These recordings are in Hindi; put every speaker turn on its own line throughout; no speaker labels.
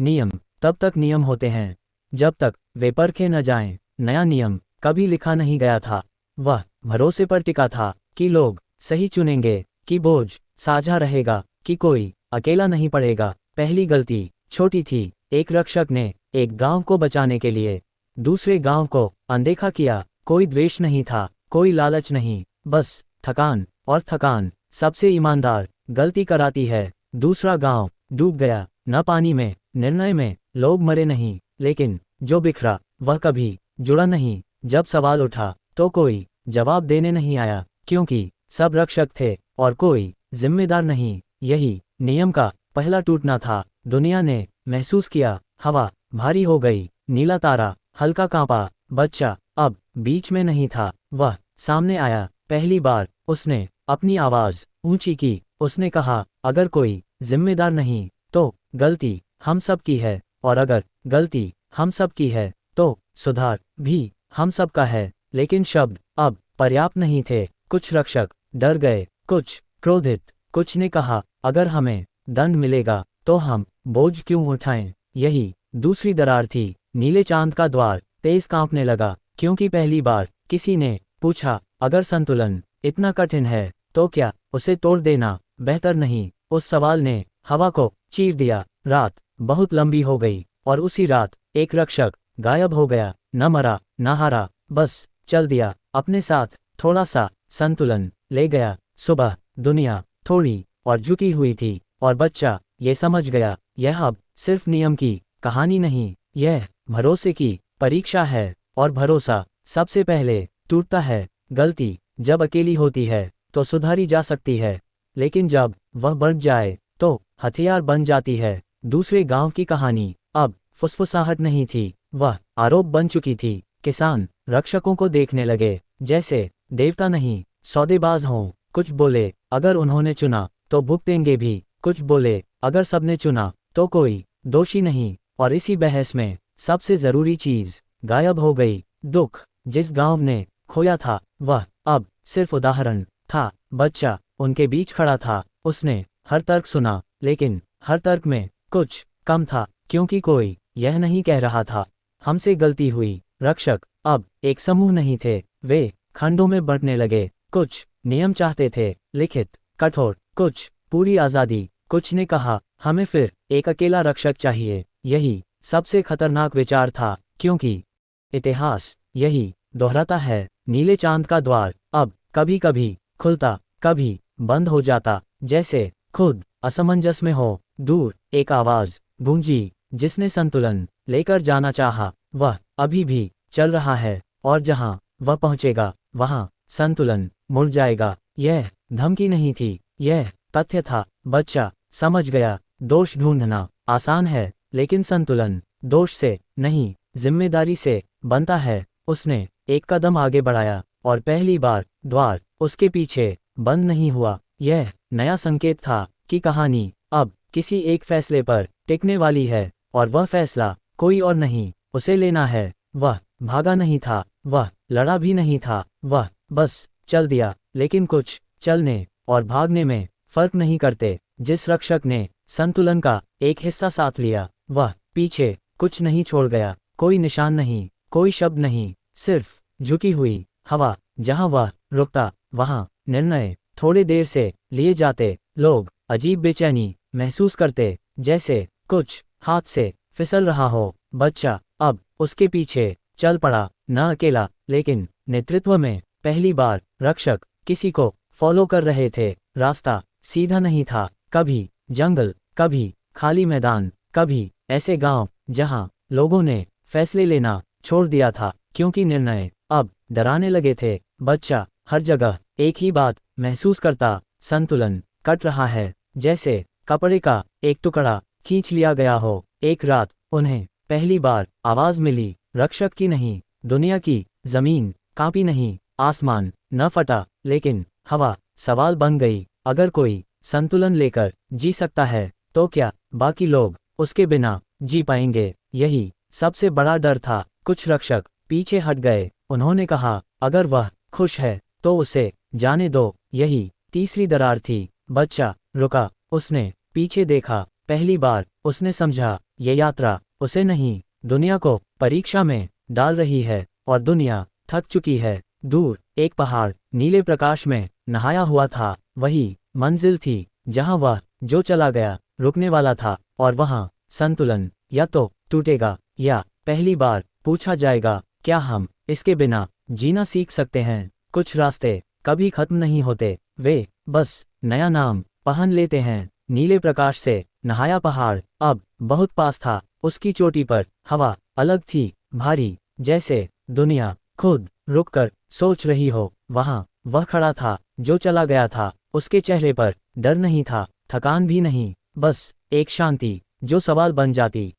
नियम तब तक नियम होते हैं जब तक वे परखे न जाएं। नया नियम कभी लिखा नहीं गया था। वह भरोसे पर टिका था कि लोग सही चुनेंगे, कि बोझ साझा रहेगा, कि कोई अकेला नहीं पड़ेगा। पहली गलती छोटी थी। एक रक्षक ने एक गांव को बचाने के लिए दूसरे गांव को अनदेखा किया। कोई द्वेष नहीं था, कोई लालच नहीं, बस थकान। और थकान सबसे ईमानदार गलती कराती है। दूसरा गांव डूब गया, न पानी में, निर्णय में। लोग मरे नहीं, लेकिन जो बिखरा वह कभी जुड़ा नहीं। जब सवाल उठा तो कोई जवाब देने नहीं आया, क्योंकि सब रक्षक थे और कोई जिम्मेदार नहीं। यही नियम का पहला टूटना था। दुनिया ने महसूस किया, हवा भारी हो गई, नीला तारा हल्का कांपा। बच्चा अब बीच में नहीं था, वह सामने आया। पहली बार उसने अपनी आवाज ऊंची की। उसने कहा, अगर कोई जिम्मेदार नहीं तो गलती हम सब की है, और अगर गलती हम सब की है तो सुधार भी हम सब का है। लेकिन शब्द अब पर्याप्त नहीं थे। कुछ रक्षक डर गए, कुछ क्रोधित, कुछ ने कहा, अगर हमें दंड मिलेगा तो हम बोझ क्यों उठाएं। यही दूसरी दरार थी। नीले चांद का द्वार तेज कांपने लगा, क्योंकि पहली बार किसी ने पूछा, अगर संतुलन इतना कठिन है तो क्या उसे तोड़ देना बेहतर नहीं। उस सवाल ने हवा को चीर दिया। रात बहुत लंबी हो गई, और उसी रात एक रक्षक गायब हो गया। न मरा न हारा, बस चल दिया अपने साथ। थोड़ा सा संतुलन ले गया। सुबह दुनिया थोड़ी और झुकी हुई थी, और बच्चा ये समझ गया, यह अब सिर्फ नियम की कहानी नहीं, यह भरोसे की परीक्षा है। और भरोसा सबसे पहले टूटता है। गलती जब अकेली होती है तो सुधारी जा सकती है, लेकिन जब वह बढ़ जाए तो हथियार बन जाती है। दूसरे गांव की कहानी अब फुसफुसाहट नहीं थी, वह आरोप बन चुकी थी। किसान रक्षकों को देखने लगे जैसे देवता नहीं, सौदेबाज हों। कुछ बोले, अगर उन्होंने चुना तो भुगतेंगे भी। कुछ बोले, अगर सबने चुना तो कोई दोषी नहीं। और इसी बहस में सबसे जरूरी चीज गायब हो गई, दुख। जिस गांव ने खोया था वह अब सिर्फ उदाहरण था। बच्चा उनके बीच खड़ा था, उसने हर तर्क सुना, लेकिन हर तर्क में कुछ कम था, क्योंकि कोई यह नहीं कह रहा था, हमसे गलती हुई। रक्षक अब एक समूह नहीं थे, वे खंडों में बंटने लगे। कुछ नियम चाहते थे, लिखित, कठोर, कुछ पूरी आज़ादी। कुछ ने कहा, हमें फिर एक अकेला रक्षक चाहिए। यही सबसे खतरनाक विचार था, क्योंकि इतिहास यही दोहराता है। नीले चांद का द्वार अब कभी कभी खुलता, कभी बंद हो जाता, जैसे खुद असमंजस में हो। दूर एक आवाज गूंजी, जिसने संतुलन लेकर जाना चाहा, वह अभी भी चल रहा है, और जहां वह पहुंचेगा वहां संतुलन मुड़ जाएगा। यह धमकी नहीं थी, यह तथ्य था। बच्चा समझ गया, दोष ढूंढना आसान है, लेकिन संतुलन दोष से नहीं, जिम्मेदारी से बनता है। उसने एक कदम आगे बढ़ाया, और पहली बार द्वार उसके पीछे बंद नहीं हुआ। यह नया संकेत था कि कहानी अब किसी एक फैसले पर टिकने वाली है, और वह फैसला कोई और नहीं, उसे लेना है। वह भागा नहीं था, वह लड़ा भी नहीं था, वह बस चल दिया। लेकिन कुछ चलने और भागने में फर्क नहीं करते। जिस रक्षक ने संतुलन का एक हिस्सा साथ लिया, वह पीछे कुछ नहीं छोड़ गया। कोई निशान नहीं, कोई शब्द नहीं, सिर्फ झुकी हुई हवा। जहां वह रुकता वहां निर्णय थोड़े देर से लिए जाते। लोग अजीब बेचैनी महसूस करते, जैसे कुछ हाथ से फिसल रहा हो। बच्चा अब उसके पीछे चल पड़ा, न अकेला, लेकिन नेतृत्व में। पहली बार रक्षक किसी को फॉलो कर रहे थे। रास्ता सीधा नहीं था, कभी जंगल, कभी खाली मैदान, कभी ऐसे गांव जहां लोगों ने फैसले लेना छोड़ दिया था, क्योंकि निर्णय अब डराने लगे थे। बच्चा हर जगह एक ही बात महसूस करता, संतुलन कट रहा है, जैसे कपड़े का एक टुकड़ा खींच लिया गया हो। एक रात उन्हें पहली बार आवाज मिली, रक्षक की नहीं, दुनिया की। जमीन कांपी नहीं, आसमान न फटा, लेकिन हवा सवाल बन गई। अगर कोई संतुलन लेकर जी सकता है तो क्या बाकी लोग उसके बिना जी पाएंगे? यही सबसे बड़ा डर था। कुछ रक्षक पीछे हट गए। उन्होंने कहा, अगर वह खुश है तो उसे जाने दो। यही तीसरी दरार थी। बच्चा रुका, उसने पीछे देखा। पहली बार उसने समझा, ये यात्रा उसे नहीं, दुनिया को परीक्षा में डाल रही है, और दुनिया थक चुकी है। दूर एक पहाड़ नीले प्रकाश में नहाया हुआ था। वही मंजिल थी जहां वह जो चला गया रुकने वाला था, और वहां संतुलन या तो टूटेगा या पहली बार पूछा जाएगा, क्या हम इसके बिना जीना सीख सकते हैं। कुछ रास्ते कभी खत्म नहीं होते, वे बस नया नाम पहन लेते हैं। नीले प्रकाश से नहाया पहाड़ अब बहुत पास था। उसकी चोटी पर हवा अलग थी, भारी, जैसे दुनिया खुद रुककर सोच रही हो। वहां वह खड़ा था जो चला गया था। उसके चेहरे पर डर नहीं था, थकान भी नहीं, बस एक शांति जो सवाल बन जाती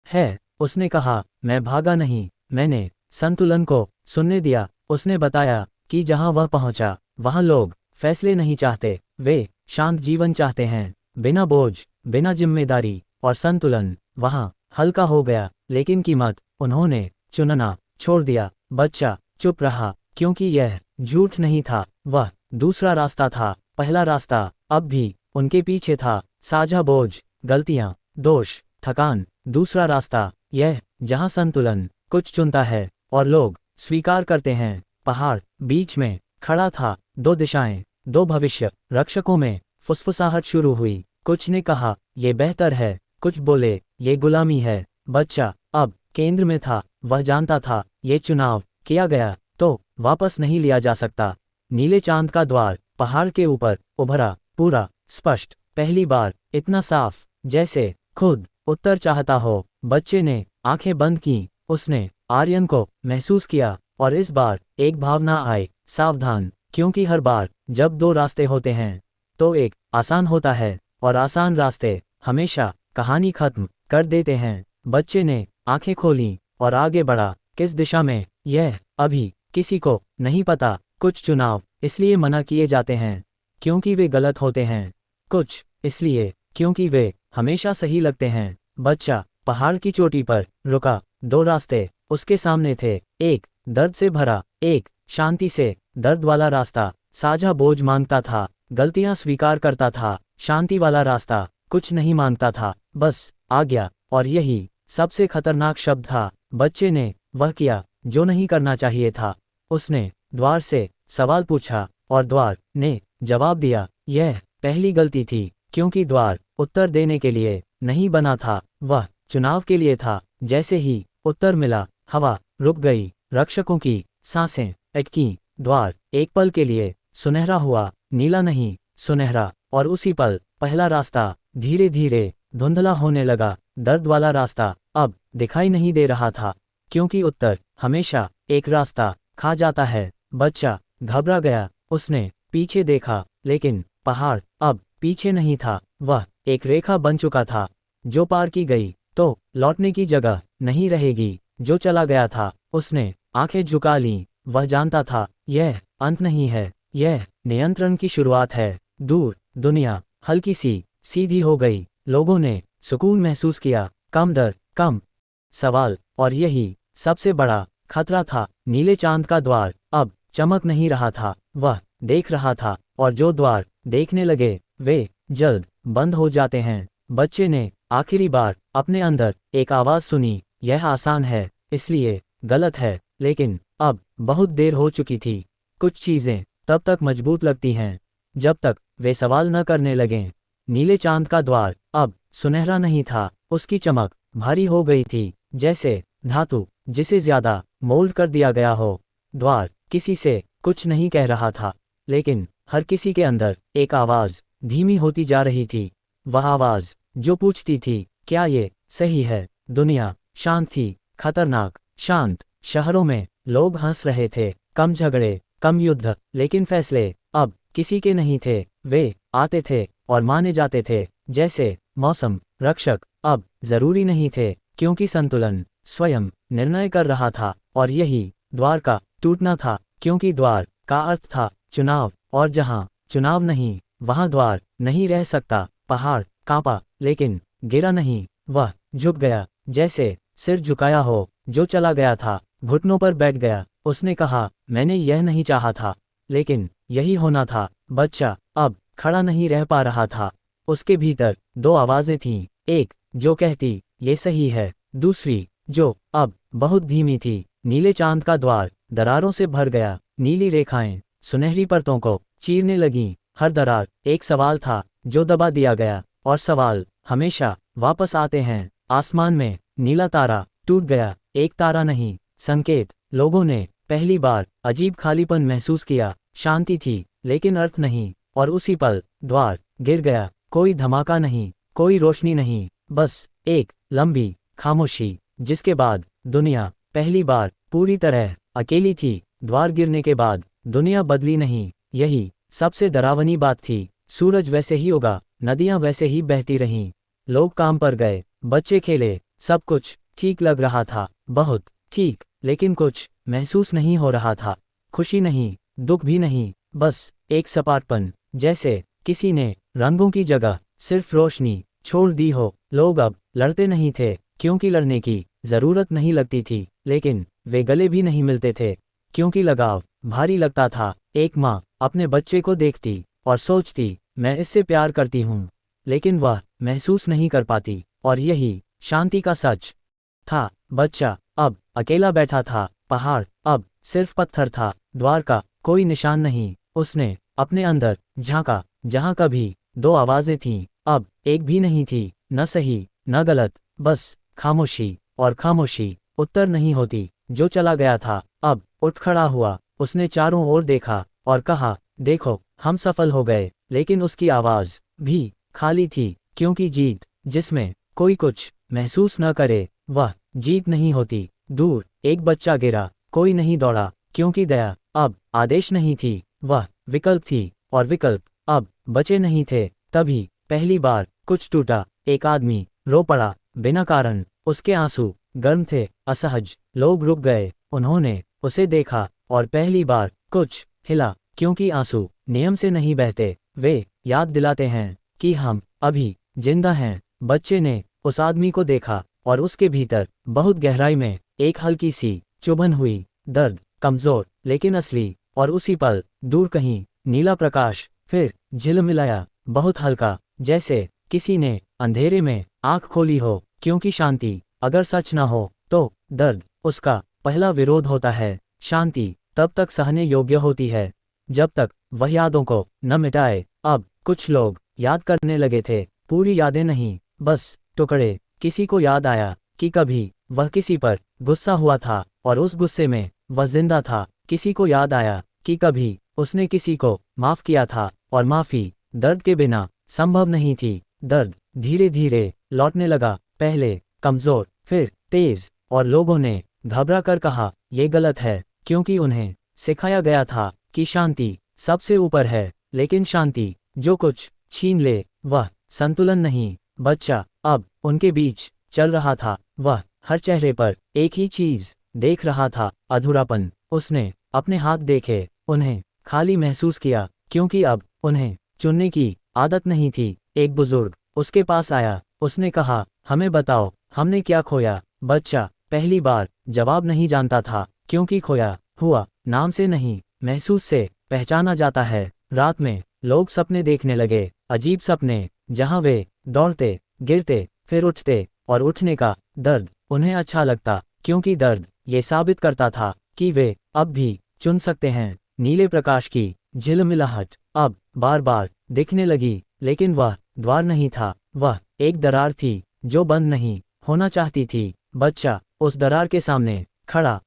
है। उसने कहा, मैं भागा नहीं, मैंने संतुलन को सुनने दिया। उसने बताया कि जहां वह पहुंचा वहां लोग फैसले नहीं चाहते, वे शांत जीवन चाहते हैं, बिना बोझ, बिना जिम्मेदारी। और संतुलन वहां हल्का हो गया, लेकिन कीमत उन्होंने चुनना छोड़ दिया। बच्चा चुप रहा, क्योंकि यह झूठ नहीं था, वह दूसरा रास्ता था। पहला रास्ता अब भी उनके पीछे था, साझा बोझ, गलतियां, दोष, थकान। दूसरा रास्ता यह जहां संतुलन कुछ चुनता है और लोग स्वीकार करते हैं। पहाड़ बीच में खड़ा था, दो दिशाएं, दो भविष्य। रक्षकों में फुसफुसाहट शुरू हुई। कुछ ने कहा ये बेहतर है, कुछ बोले ये गुलामी है। बच्चा अब केंद्र में था, वह जानता था ये चुनाव किया गया तो वापस नहीं लिया जा सकता। नीले चांद का द्वार पहाड़ के ऊपर उभरा, पूरा स्पष्ट, पहली बार इतना साफ, जैसे खुद उत्तर चाहता हो। बच्चे ने आंखें बंद की, उसने आर्यन को महसूस किया, और इस बार एक भावना आई, सावधान, क्योंकि हर बार जब दो रास्ते होते हैं तो एक आसान होता है, और आसान रास्ते हमेशा कहानी खत्म कर देते हैं। बच्चे ने आंखें खोलीं और आगे बढ़ा। किस दिशा में, यह अभी किसी को नहीं पता। कुछ चुनाव इसलिए मना किए जाते हैं क्योंकि वे गलत होते हैं, कुछ इसलिए क्योंकि वे हमेशा सही लगते हैं। बच्चा पहाड़ की चोटी पर रुका। दो रास्ते उसके सामने थे, एक दर्द से भरा, एक शांति से दर्द वाला रास्ता। साझा बोझ मांगता था, गलतियां स्वीकार करता था। शांति वाला रास्ता कुछ नहीं मांगता था, बस आज्ञा। और यही सबसे खतरनाक शब्द था। बच्चे ने वह किया जो नहीं करना चाहिए था। उसने द्वार से सवाल पूछा और द्वार ने जवाब दिया। यह पहली गलती थी, क्योंकि द्वार उत्तर देने के लिए नहीं बना था, वह चुनाव के लिए था। जैसे ही उत्तर मिला, हवा रुक गई, रक्षकों की सांसें अटकीं। द्वार एक पल के लिए सुनहरा हुआ, नीला नहीं, सुनहरा। और उसी पल पहला रास्ता धीरे धीरे धुंधला होने लगा। दर्द वाला रास्ता अब दिखाई नहीं दे रहा था, क्योंकि उत्तर हमेशा एक रास्ता खा जाता है। बच्चा घबरा गया, उसने पीछे देखा, लेकिन पहाड़ अब पीछे नहीं था। वह एक रेखा बन चुका था, जो पार की गई तो लौटने की जगह नहीं रहेगी। जो चला गया था, उसने आंखें झुका लीं। वह जानता था यह अंत नहीं है, यह नियंत्रण की शुरुआत है। दूर दुनिया हल्की सी सीधी हो गई। लोगों ने सुकून महसूस किया, कम डर, कम सवाल। और यही सबसे बड़ा खतरा था। नीले चांद का द्वार अब चमक नहीं रहा था, वह देख रहा था, और जो द्वार देखने लगे वे जल्द बंद हो जाते हैं। बच्चे ने आखिरी बार अपने अंदर एक आवाज सुनी, यह आसान है इसलिए गलत है। लेकिन अब बहुत देर हो चुकी थी। कुछ चीजें तब तक मजबूत लगती हैं जब तक वे सवाल न करने लगें। नीले चांद का द्वार अब सुनहरा नहीं था, उसकी चमक भारी हो गई थी, जैसे धातु जिसे ज्यादा मोल्ड कर दिया गया हो। द्वार किसी से कुछ नहीं कह रहा था, लेकिन हर किसी के अंदर एक आवाज धीमी होती जा रही थी। वह आवाज जो पूछती थी, क्या ये सही है। दुनिया शांत थी, खतरनाक शांत। शहरों में लोग हंस रहे थे, कम झगड़े, कम युद्ध, लेकिन फैसले अब किसी के नहीं थे। वे आते थे और माने जाते थे, जैसे मौसम। रक्षक अब जरूरी नहीं थे, क्योंकि संतुलन स्वयं निर्णय कर रहा था। और यही द्वार का टूटना था, क्योंकि द्वार का अर्थ था चुनाव, और जहां चुनाव नहीं वहां द्वार नहीं रह सकता। पहाड़ कांपा, लेकिन गिरा नहीं, वह झुक गया, जैसे सिर झुकाया हो। जो चला गया था घुटनों पर बैठ गया। उसने कहा, मैंने यह नहीं चाहा था, लेकिन यही होना था। बच्चा अब खड़ा नहीं रह पा रहा था। उसके भीतर दो आवाजें थीं, एक जो कहती ये सही है, दूसरी जो अब बहुत धीमी थी। नीले चांद का द्वार दरारों से भर गया, नीली रेखाएं सुनहरी परतों को चीरने लगीं। हर दरार एक सवाल था जो दबा दिया गया, और सवाल हमेशा वापस आते हैं। आसमान में नीला तारा टूट गया, एक तारा नहीं, संकेत। लोगों ने पहली बार अजीब खालीपन महसूस किया। शांति थी लेकिन अर्थ नहीं, और उसी पल द्वार गिर गया। कोई धमाका नहीं, कोई रोशनी नहीं, बस एक लंबी खामोशी, जिसके बाद दुनिया पहली बार पूरी तरह अकेली थी। द्वार गिरने के बाद दुनिया बदली नहीं, यही सबसे डरावनी बात थी। सूरज वैसे ही उगा, नदियां वैसे ही बहती रहीं, लोग काम पर गए, बच्चे खेले, सब कुछ ठीक लग रहा था, बहुत ठीक। लेकिन कुछ महसूस नहीं हो रहा था। खुशी नहीं, दुख भी नहीं, बस एक सपाटपन, जैसे किसी ने रंगों की जगह सिर्फ रोशनी छोड़ दी हो। लोग अब लड़ते नहीं थे क्योंकि लड़ने की जरूरत नहीं लगती थी, लेकिन वे गले भी नहीं मिलते थे क्योंकि लगाव भारी लगता था। एक माँ अपने बच्चे को देखती और सोचती, मैं इससे प्यार करती हूँ, लेकिन वह महसूस नहीं कर पाती। और यही शांति का सच था। बच्चा अब अकेला बैठा था, पहाड़ अब सिर्फ पत्थर था, द्वार का कोई निशान नहीं। उसने अपने अंदर झांका, जहां कभी दो आवाजें थीं, अब एक भी नहीं थी, न सही न गलत, बस खामोशी। और खामोशी उत्तर नहीं होती। जो चला गया था अब उठ खड़ा हुआ, उसने चारों ओर देखा और कहा, देखो हम सफल हो गए। लेकिन उसकी आवाज भी खाली थी, क्योंकि जीत जिसमें कोई कुछ महसूस न करे, वह जीत नहीं होती। दूर एक बच्चा गिरा, कोई नहीं दौड़ा, क्योंकि दया अब आदेश नहीं थी, वह विकल्प थी, और विकल्प अब बचे नहीं थे। तभी पहली बार कुछ टूटा, एक आदमी रो पड़ा बिना कारण, उसके आंसू गर्म थे, असहज। लोग रुक गए, उन्होंने उसे देखा, और पहली बार कुछ हिला, क्योंकि आंसू नियम से नहीं बहते, वे याद दिलाते हैं कि हम अभी जिंदा हैं। बच्चे ने उस आदमी को देखा, और उसके भीतर बहुत गहराई में एक हल्की सी चुभन हुई, दर्द कमजोर लेकिन असली। और उसी पल दूर कहीं नीला प्रकाश फिर झिलमिलाया, बहुत हल्का, जैसे किसी ने अंधेरे में आंख खोली हो। क्योंकि शांति अगर सच ना हो तो दर्द उसका पहला विरोध होता है। शांति तब तक सहने योग्य होती है जब तक वह यादों को न मिटाए। अब कुछ लोग याद करने लगे थे, पूरी यादें नहीं, बस टुकड़े। किसी को याद आया कि कभी वह किसी पर गुस्सा हुआ था और उस गुस्से में वह जिंदा था। किसी को याद आया कि कभी उसने किसी को माफ किया था, और माफी दर्द के बिना संभव नहीं थी। दर्द धीरे धीरे लौटने लगा, पहले कमजोर फिर तेज, और लोगों ने घबरा कर कहा, ये गलत है, क्योंकि उन्हें सिखाया गया था कि शांति सबसे ऊपर है। लेकिन शांति जो कुछ छीन ले वह संतुलन नहीं। बच्चा अब उनके बीच चल रहा था, वह हर चेहरे पर एक ही चीज देख रहा था, अधूरापन। उसने अपने हाथ देखे, उन्हें खाली महसूस किया, क्योंकि अब उन्हें चुनने की आदत नहीं थी। एक बुजुर्ग उसके पास आया, उसने कहा, हमें बताओ हमने क्या खोया। बच्चा पहली बार जवाब नहीं जानता था, क्योंकि खोया हुआ नाम से नहीं, महसूस से पहचाना जाता है। रात में लोग सपने देखने लगे, अजीब सपने, जहां वे दौड़ते, गिरते, फिर उठते, और उठने का दर्द उन्हें अच्छा लगता, क्योंकि दर्द ये साबित करता था कि वे अब भी चुन सकते हैं। नीले प्रकाश की झिलमिलाहट अब बार बार दिखने लगी, लेकिन वह द्वार नहीं था, वह एक दरार थी जो बंद नहीं होना चाहती थी। बच्चा उस दरार के सामने खड़ा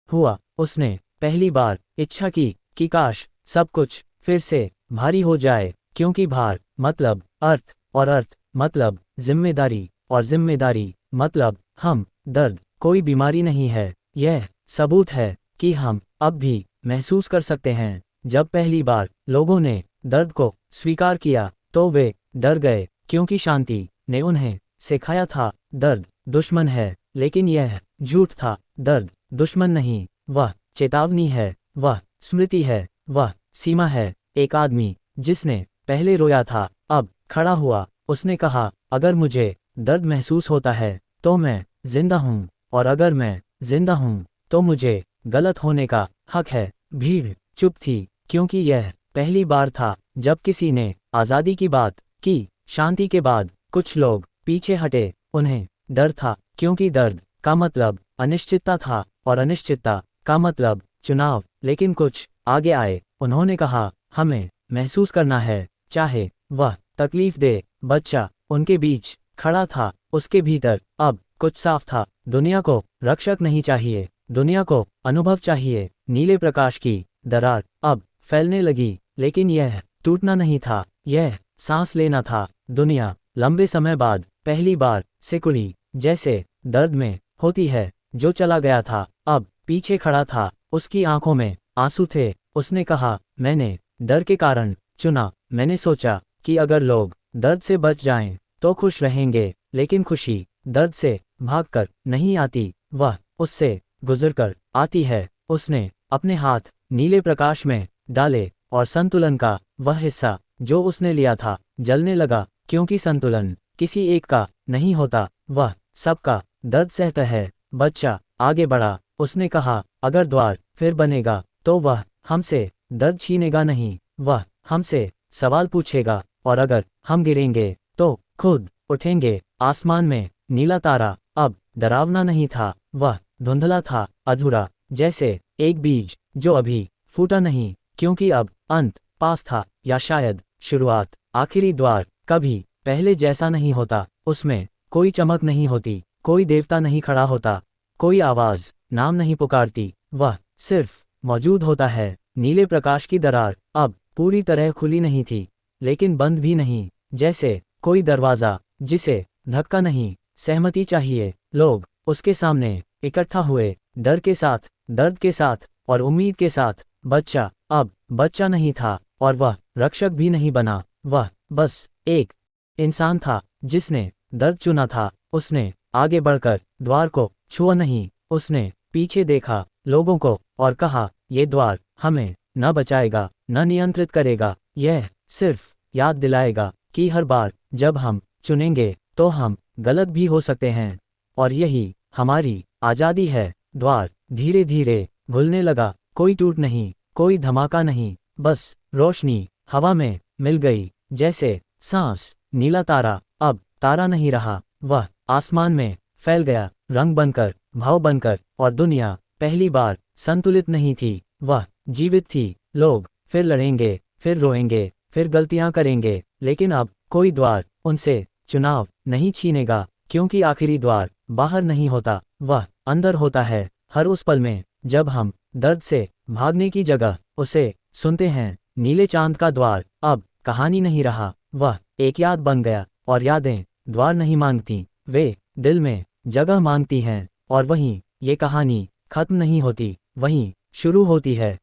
हुआ, उसने पहली बार इच्छा की कि काश सब कुछ फिर से भारी हो जाए, क्योंकि भार मतलब अर्थ, और अर्थ मतलब जिम्मेदारी, और जिम्मेदारी मतलब हम। दर्द कोई बीमारी नहीं है, यह सबूत है कि हम अब भी महसूस कर सकते हैं। जब पहली बार लोगों ने दर्द को स्वीकार किया तो वे डर गए, क्योंकि शांति ने उन्हें सिखाया था दर्द दुश्मन है, लेकिन यह झूठ था। दर्द दुश्मन नहीं, वह चेतावनी है, वह स्मृति है, वह सीमा है। एक आदमी जिसने पहले रोया था अब खड़ा हुआ, उसने कहा, अगर मुझे दर्द महसूस होता है तो मैं जिंदा हूँ, और अगर मैं जिंदा हूँ तो मुझे गलत होने का हक है। भीड़ चुप थी, क्योंकि यह पहली बार था जब किसी ने आज़ादी की बात की। शांति के बाद कुछ लोग पीछे हटे, उन्हें डर था, क्योंकि दर्द का मतलब अनिश्चितता था और अनिश्चितता का मतलब चुनाव। लेकिन कुछ आगे आए, उन्होंने कहा, हमें महसूस करना है, चाहे वह तकलीफ दे। बच्चा उनके बीच खड़ा था, उसके भीतर अब कुछ साफ था। दुनिया को रक्षक नहीं चाहिए, दुनिया को अनुभव चाहिए। नीले प्रकाश की दरार अब फैलने लगी, लेकिन यह टूटना नहीं था, यह सांस लेना था। दुनिया लंबे समय बाद पहली बार सिकुड़ी, जैसे दर्द में होती है। जो चला गया था अब पीछे खड़ा था, उसकी आंखों में आंसू थे। उसने कहा, मैंने डर के कारण चुना। मैंने सोचा कि अगर लोग दर्द से बच जाएं तो खुश रहेंगे, लेकिन खुशी दर्द से भागकर नहीं आती, वह उससे गुजरकर आती है। उसने अपने हाथ नीले प्रकाश में डाले और संतुलन का वह हिस्सा जो उसने लिया था जलने लगा, क्योंकि संतुलन किसी एक का नहीं होता, वह सबका दर्द सहता है। बच्चा आगे बढ़ा, उसने कहा, अगर द्वार फिर बनेगा तो वह हमसे दर्द छीनेगा नहीं, वह हमसे सवाल पूछेगा, और अगर हम गिरेंगे तो खुद उठेंगे। आसमान में नीला तारा अब डरावना नहीं था, वह धुंधला था, अधूरा, जैसे एक बीज जो अभी फूटा नहीं, क्योंकि अब अंत पास था, या शायद शुरुआत। आखिरी द्वार कभी पहले जैसा नहीं होता, उसमें कोई चमक नहीं होती, कोई देवता नहीं खड़ा होता, कोई आवाज नाम नहीं पुकारती, वह सिर्फ मौजूद होता है। नीले प्रकाश की दरार अब पूरी तरह खुली नहीं थी, लेकिन बंद भी नहीं, जैसे कोई दरवाजा जिसे धक्का नहीं, सहमति चाहिए। लोग उसके सामने इकट्ठा हुए, डर के साथ, दर्द के साथ और उम्मीद के साथ। बच्चा अब बच्चा नहीं था, और वह रक्षक भी नहीं बना, वह बस एक इंसान था जिसने दर्द चुना था। उसने आगे बढ़कर द्वार को छुआ नहीं, उसने पीछे देखा लोगों को और कहा, ये द्वार हमें न बचाएगा, न नियंत्रित करेगा, यह सिर्फ याद दिलाएगा कि हर बार जब हम चुनेंगे तो हम गलत भी हो सकते हैं, और यही हमारी आज़ादी है। द्वार धीरे धीरे घुलने लगा, कोई टूट नहीं, कोई धमाका नहीं, बस रोशनी हवा में मिल गई, जैसे सांस। नीला तारा अब तारा नहीं रहा, वह आसमान में फैल गया, रंग बनकर, भाव बनकर, और दुनिया पहली बार संतुलित नहीं थी, वह जीवित थी। लोग फिर लड़ेंगे, फिर रोएंगे, फिर गलतियां करेंगे, लेकिन अब कोई द्वार उनसे चुनाव नहीं छीनेगा, क्योंकि आखिरी द्वार बाहर नहीं होता, वह अंदर होता है। हर उस पल में जब हम दर्द से भागने की जगह उसे सुनते हैं। नीले चांद का द्वार अब कहानी नहीं रहा, वह एक याद बन गया, और यादें द्वार नहीं मांगती, वे दिल में जगह मांगती हैं। और वहीं ये कहानी खत्म नहीं होती, वहीं शुरू होती है।